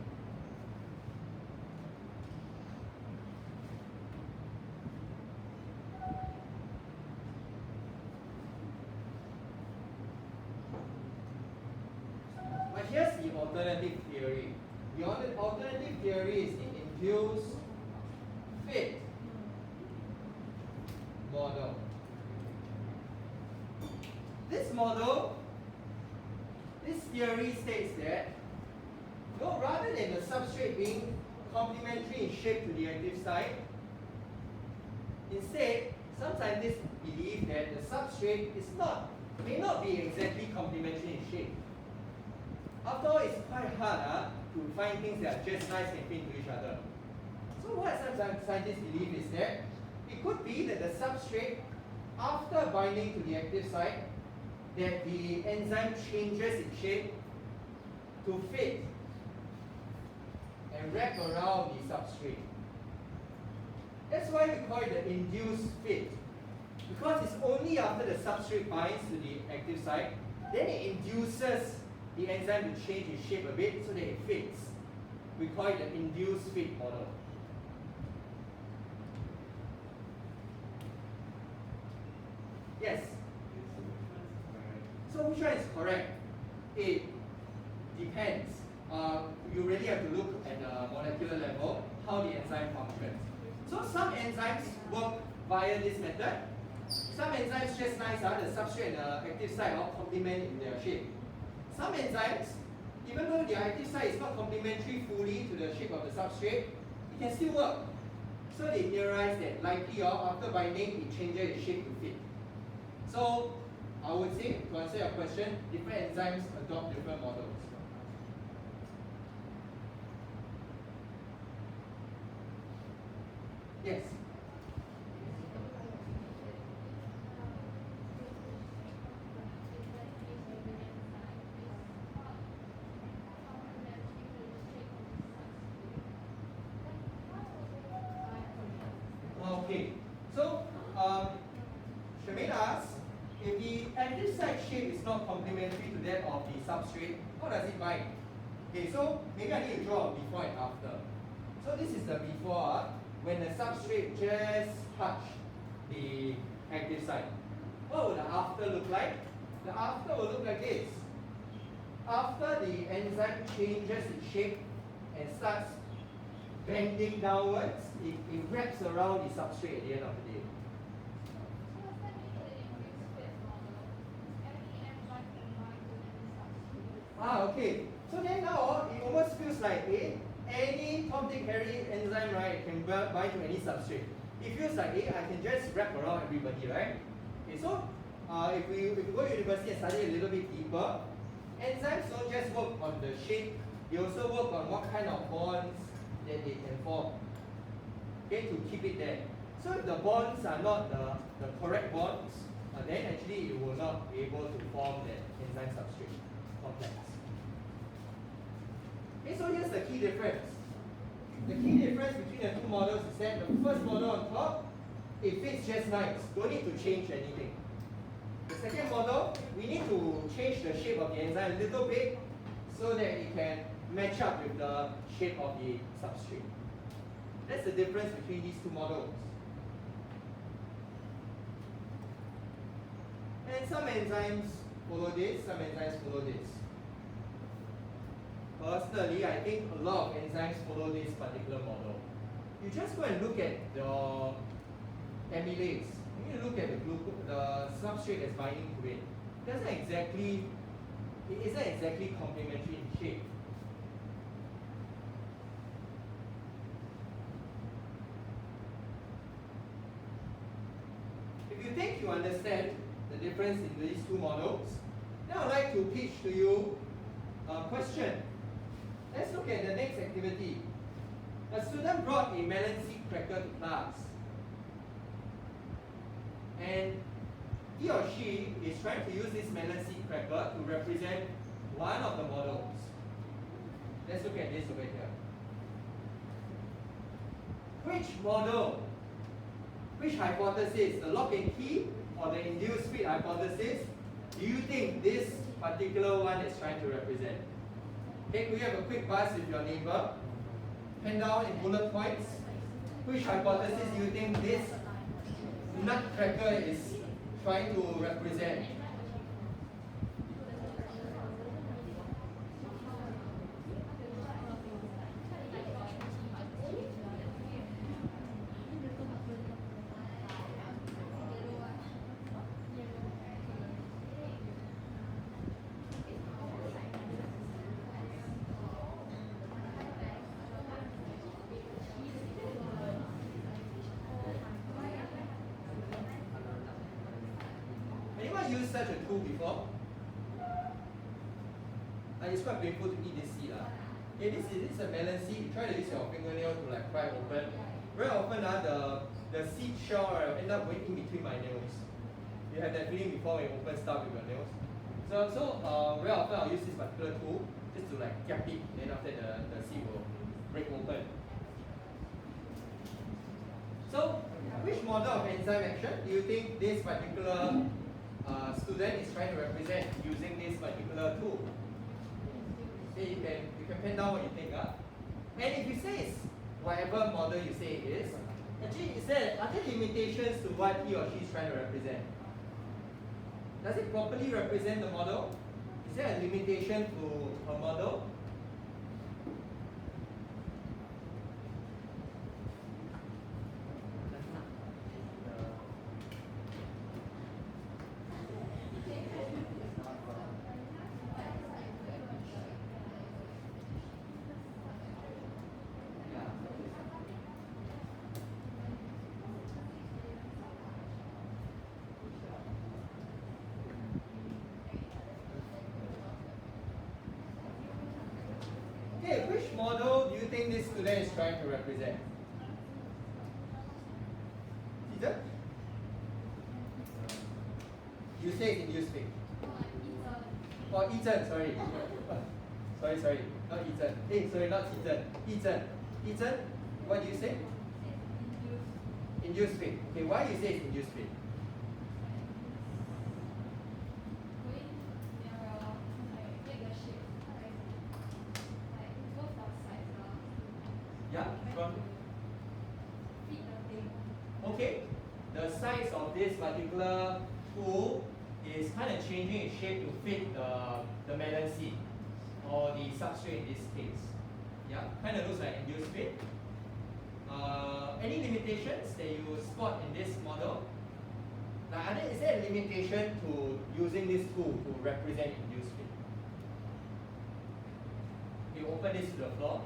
S1: But here's the alternative theory. The alternative theory is the infused fit model. This model, this theory states that rather than the substrate being complementary in shape to the active site, instead, some scientists believe that the substrate may not be exactly complementary in shape. After all, it's quite hard to find things that are just nice and fit to each other. So what some scientists believe is that it could be that the substrate after binding to the active site, that the enzyme changes its shape to fit and wrap around the substrate. That's why we call it the induced fit. Because it's only after the substrate binds to the active site, then it induces the enzyme to change its shape a bit so that it fits. We call it the induced fit model. Yes? So which one is correct? It depends. You really have to look at the molecular level, how the enzyme functions. So some enzymes work via this method. Some enzymes just nice, the substrate and the active site all complement in their shape. Some enzymes, even though the active site is not complementary fully to the shape of the substrate, it can still work. So they theorize that likely after binding, it changes its shape to fit. So I would say, to answer your question, different enzymes adopt different models. Yes? Okay, so Shemaine asks, if the active site shape is not complementary to that of the substrate, how does it bind? Okay, so maybe I need to draw a before and after. So this is the before, when the substrate just touched the active site. What would the after look like? The after will look like this. After the enzyme changes its shape and starts bending downwards, it wraps around the substrate at the end of the day. Okay. So then now it almost feels like any Tom, Dick, Harry enzyme, right, can bind to any substrate. It feels like I can just wrap around everybody, right? Okay, so if we go to university and study a little bit deeper, enzymes don't just work on the shape, they also work on what kind of bonds that they can form. Okay, to keep it there. So if the bonds are not the correct bonds, then actually it will not be able to form that enzyme substrate complex. Okay, so here's the key difference. The key difference between the two models is that the first model on top, it fits just nice, don't need to change anything. The second model, we need to change the shape of the enzyme a little bit so that it can match up with the shape of the substrate. That's the difference between these two models. And some enzymes follow this, some enzymes follow this. Personally, I think a lot of enzymes follow this particular model. You just go and look at the amylase. You need to look at the substrate that's binding to it. It isn't exactly complementary in shape. If you think you understand the difference in these two models, then I'd like to pitch to you a question. Let's look at the next activity. A student brought a melon seed cracker to class. And he or she is trying to use this melon seed cracker to represent one of the models. Let's look at this over here. Which model, which hypothesis, the lock and key or the induced fit hypothesis, do you think this particular one is trying to represent? Okay, could you have a quick buzz with your neighbor? Pen down in bullet points. Which hypothesis do you think this nutcracker is trying to represent? Used such a tool before? It's quite painful to eat this seed. Okay, this is a melon seed. You try to use your fingernail to like pry open. Very often the seed shell will end up going in between my nails. You have that feeling before when you open stuff with your nails. So very often I'll use this particular tool just to like cap it, then after the seed will break open. So which model of enzyme action do you think this particular student is trying to represent using this particular tool? Okay, you can pen down what you think. And if you say it's whatever model you say it is, actually are there limitations to what he or she is trying to represent? Does it properly represent the model? Is there a limitation to a model? Okay, which model do you think this student is trying to represent? Teacher? You say it's induced fit. Oh, Ethan, sorry. sorry, not Ethan. Hey, sorry, not Ethan. Ethan, what do you say? Induced fit. Okay, why you say it's induced fit? Yeah, from okay, the size of this particular tool is kind of changing its shape to fit the melon seed or the substrate in this case. Yeah, kind of looks like induced fit. Any limitations that you spot in this model? Now, is there a limitation to using this tool to represent induced fit? You open this to the floor.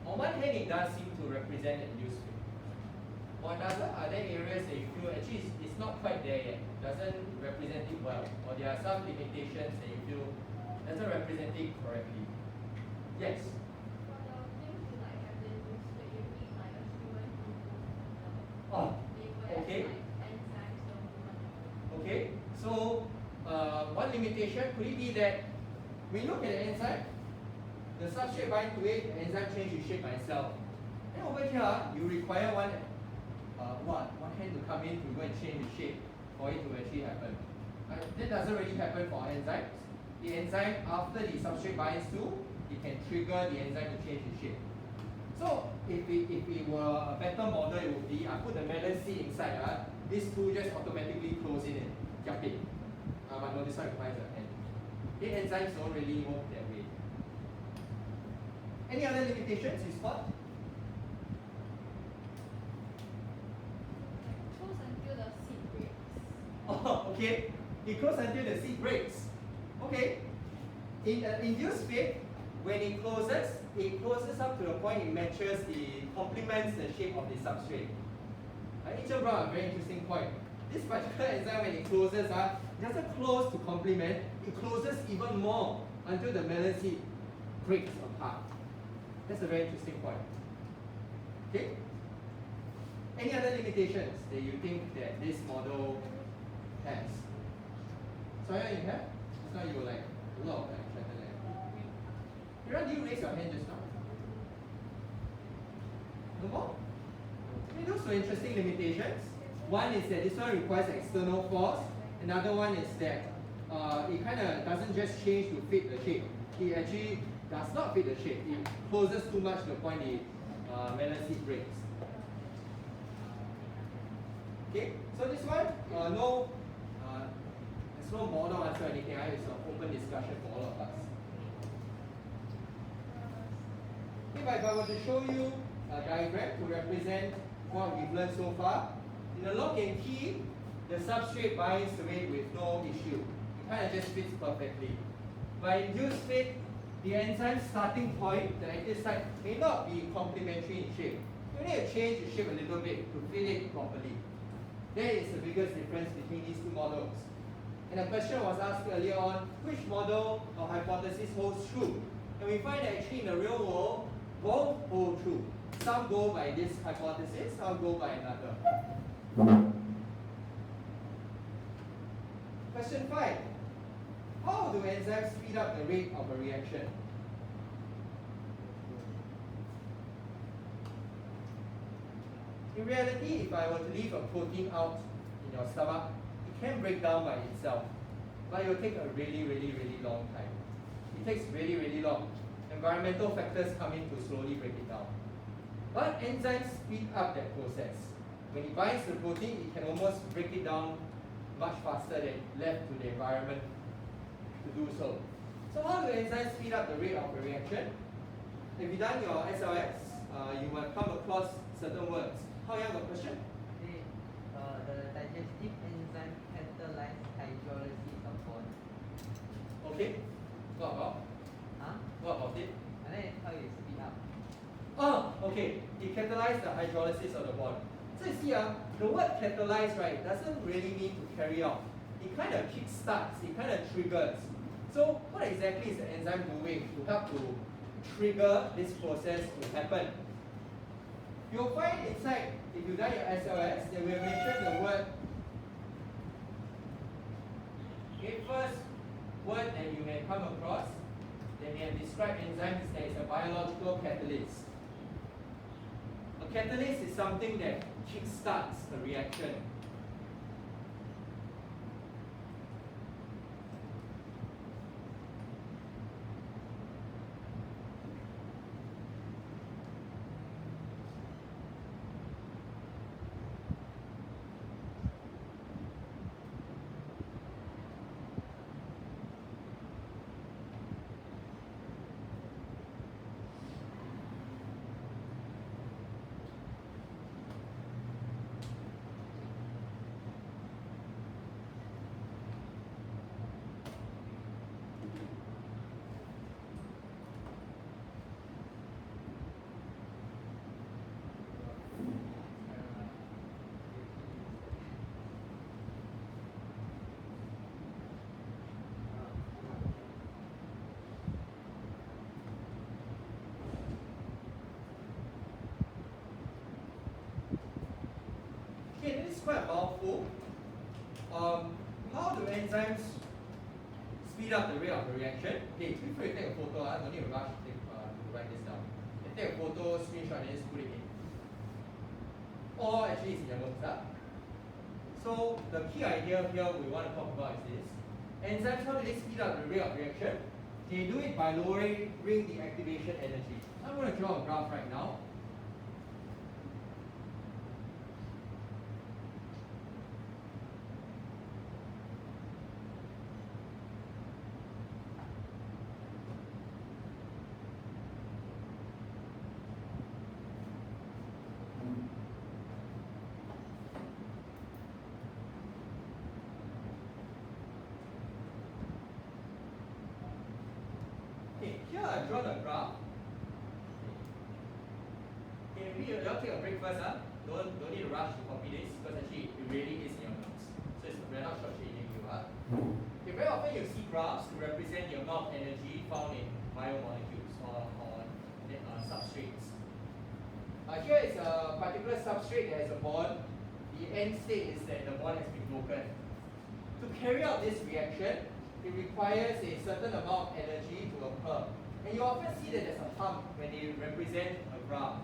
S1: On one hand, it does seem to represent induced fit. On another, are there areas that you feel actually it's not quite there yet, doesn't represent it well, or there are some limitations that you feel doesn't represent it correctly? Yes. Oh, okay. Okay. So one limitation could it be that we look at the enzyme. The substrate bind to it, the enzyme changes shape by itself. And over here, you require one hand to come in to go and change the shape for it to actually happen. That doesn't really happen for enzymes. The enzyme, after the substrate binds to, it can trigger the enzyme to change the shape. So if it were a better model, it would be I put the melon seed inside. This tool just automatically close it and cap it. But no, this one requires a hand. The enzymes don't really work that way. Any other limitations you spot?
S3: Close until the seed breaks.
S1: Oh, okay. It closes until the seed breaks. Okay. In induced fit, when it closes up to the point it matches complements the shape of the substrate. Rachel brought a very interesting point. This particular enzyme, when it closes, it doesn't close to complement, it closes even more until the melon seed breaks apart. That's a very interesting point. Okay? Any other limitations that you think that this model has? Sorry, you have? Just now you were like a lot of Kiran, you raise your hand just now? No more? Okay, those were interesting limitations. One is that this one requires external force. Another one is that it kind of doesn't just change to fit the shape. It actually does not fit the shape. It closes too much to the point the melon seed breaks. Okay, so this one, there's no model answer or anything. It's an open discussion for all of us. Okay, but if I were to show you a diagram to represent what we've learned so far, in the log and key, the substrate binds to it with no issue. It kind of just fits perfectly. By induced fit, the enzyme starting point, the active site, may not be complementary in shape. You need to change the shape a little bit to fit it properly. That is the biggest difference between these two models. And a question was asked earlier on, which model or hypothesis holds true? And we find that actually in the real world, both hold true. Some go by this hypothesis, some go by another. Question 5. How do enzymes speed up the rate of a reaction? In reality, if I were to leave a protein out in your stomach, it can break down by itself, but it will take a really, really, really long time. It takes really, really long. Environmental factors come in to slowly break it down. But enzymes speed up that process. When it binds to the protein, it can almost break it down much faster than left to the environment to do so. So how do enzymes speed up the rate of a reaction? If you've done your SLS, you might come across certain words. How you have a question?
S2: The digestive enzyme catalyze hydrolysis of bond.
S1: Okay. What about?
S2: Huh?
S1: What about it?
S2: And then how you speed up.
S1: Oh, okay. It catalyzes the hydrolysis of the bond. So you see, the word catalyze, right, doesn't really mean to carry out. It kind of kickstarts, it kind of triggers. So what exactly is the enzyme doing to help to trigger this process to happen? You'll find inside, if you've done your SLS, they will mention the word. Okay, first word that you may come across, they may have described enzymes as a biological catalyst. A catalyst is something that kickstarts a reaction. Okay, this is quite a mouthful. How do enzymes speed up the rate of a reaction? Okay, before you take a photo, don't need to rush to write this down. You take a photo, screenshot, and just put it in. Or actually, it's in your notes. So the key idea here we want to talk about is this. Enzymes, how do they speed up the rate of reaction? They do it by lowering the activation energy. I'm going to draw a graph right now. Here I've drawn a graph. Okay, maybe you all take a break first. Don't need to rush to copy this because actually it really is in your notes. So we're not shortchanging you. Okay, very often you see graphs to represent the amount of energy found in biomolecules or substrates. Here is a particular substrate that has a bond. The end state is that the bond has been broken. To carry out this reaction, it requires a certain amount of energy to occur. And you often see that there's a hump when they represent a graph.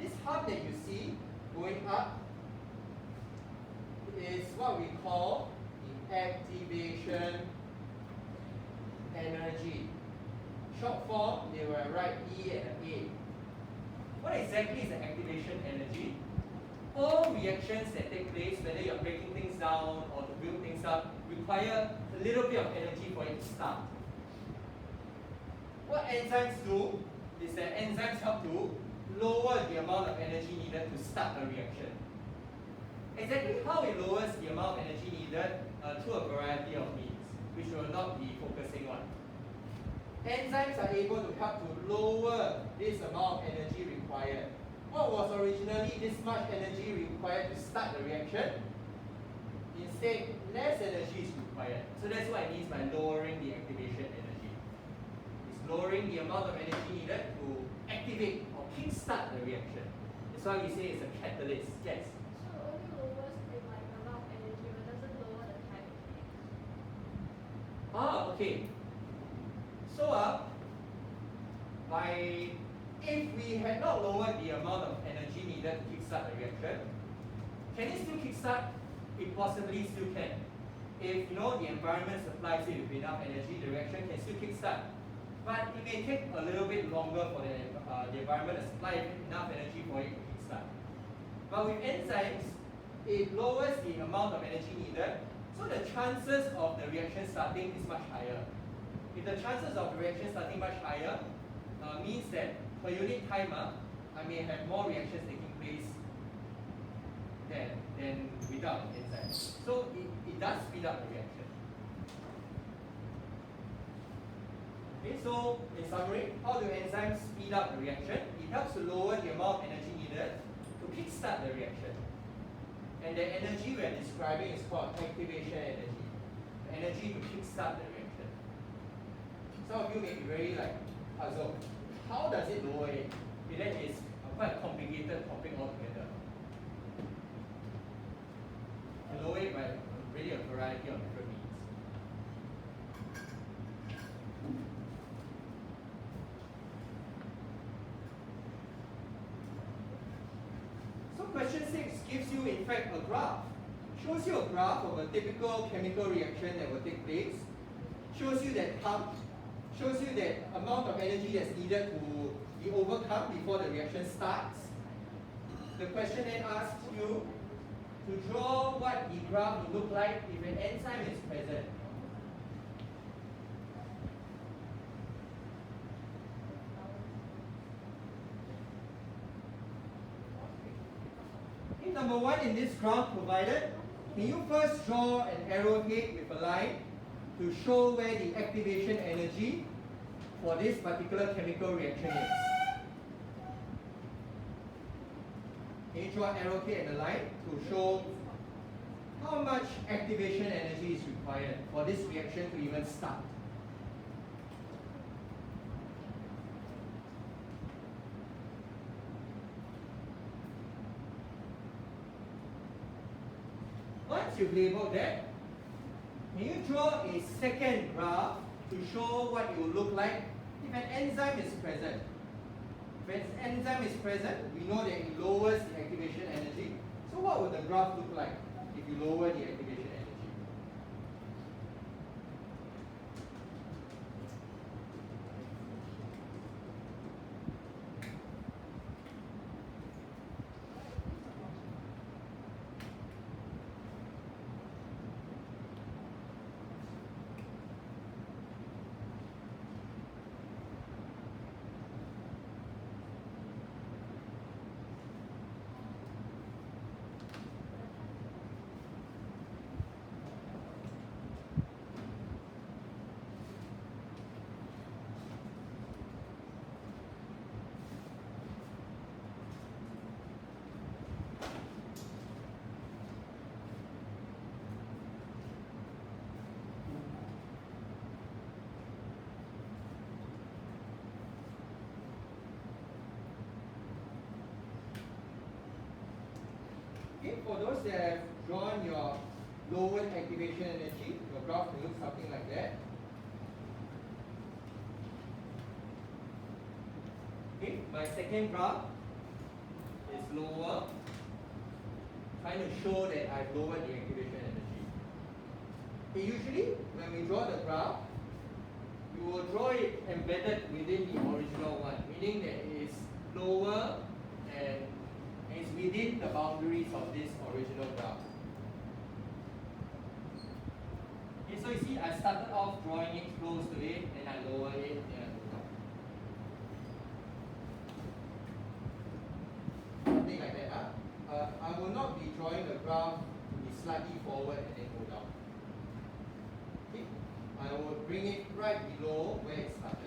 S1: This hump that you see going up is what we call the activation energy. Short form, they will write E and an A. What exactly is the activation energy? All reactions that take place, whether you're breaking things down or to build things up, require a little bit of energy for it to start. What enzymes do is that enzymes help to lower the amount of energy needed to start a reaction. Exactly how it lowers the amount of energy needed through a variety of means, which we will not be focusing on. Enzymes are able to help to lower this amount of energy required. What was originally this much energy required to start the reaction? Instead, less energy is required. So that's what it means by lowering the activation energy. It's lowering the amount of energy needed to activate or kickstart the reaction. That's why we say it's a catalyst. Yes?
S3: So it only lowers the amount of energy, but doesn't lower the time.
S1: Okay. So, if we had not lowered the amount of energy needed to kickstart the reaction, can it still kickstart? It possibly still can. If the environment supplies it with enough energy, the reaction can still kickstart. But it may take a little bit longer for the environment to supply enough energy for it to kickstart. But with enzymes, it lowers the amount of energy needed, so the chances of the reaction starting is much higher. If the chances of the reaction starting much higher, means that per unit time, I may have more reactions taking place than without enzyme. So it does speed up the reaction. Okay, so in summary, how do enzymes speed up the reaction? It helps to lower the amount of energy needed to kickstart the reaction. And the energy we are describing is called activation energy. The energy to kickstart the reaction. Some of you may be very puzzled. How does it lower it? That is quite a complicated topic altogether. You lower it by really a variety of different means. So question 6 gives you in fact a graph. Shows you a graph of a typical chemical reaction that will take place. Shows you that pump. Shows you that amount of energy that's needed to be overcome before the reaction starts. The question then asks you to draw what the graph will look like if an enzyme is present. Okay, number 1 in this graph provided, can you first draw an arrowhead with a line to show where the activation energy for this particular chemical reaction is? Can you draw an arrowhead and a line to show how much activation energy is required for this reaction to even start? Once you've labeled that, can you draw a second graph to show what it will look like if an enzyme is present? If an enzyme is present, we know that it lowers the activation energy. So what would the graph look like if you lower the activation energy? Okay, for those that have drawn your lowered activation energy, your graph will look something like that. Okay, my second graph is lower, trying to show that I've lowered the activation energy. Okay, usually when we draw the graph, you will draw it embedded within the original one, meaning that it is lower and is within the boundaries of this original graph. Okay, so you see I started off drawing it close to it, then I lower it, then I move up. Something like that. I will not be drawing the graph to be slightly forward and then go down. Okay? I will bring it right below where it started.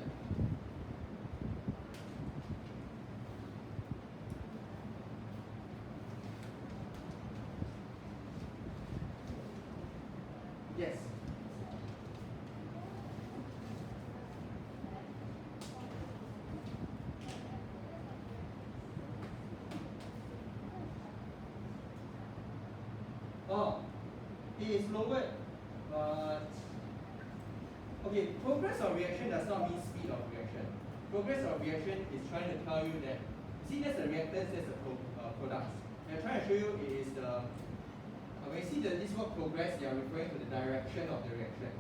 S1: Yes. Oh, it is lowered, but Okay, progress of reaction does not mean speed of reaction. Progress of reaction is trying to tell you that, see, there's the reactants, there's the products. They're trying to show you is the, when you see this word progress, they are referring to the direction of the reaction.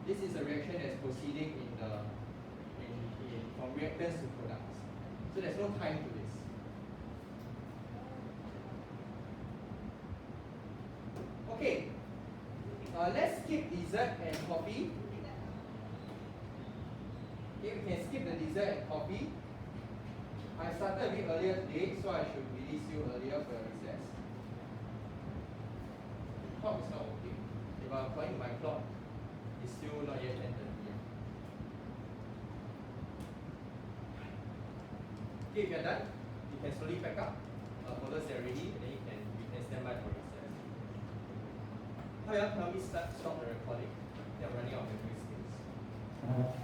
S1: This is a reaction that's proceeding from reactants to products. So there's no time to this. Okay, let's skip dessert and coffee. Okay, we can skip the dessert and coffee. I started a bit earlier today, so I should release you earlier for your recess. The clock is not working. If I'm according to my clock, it's still not yet 10:30. Okay, if you're done, you can slowly pack up. For those that are ready, and then you can stand by for recess. How you help me stop the recording? They're running out of the space.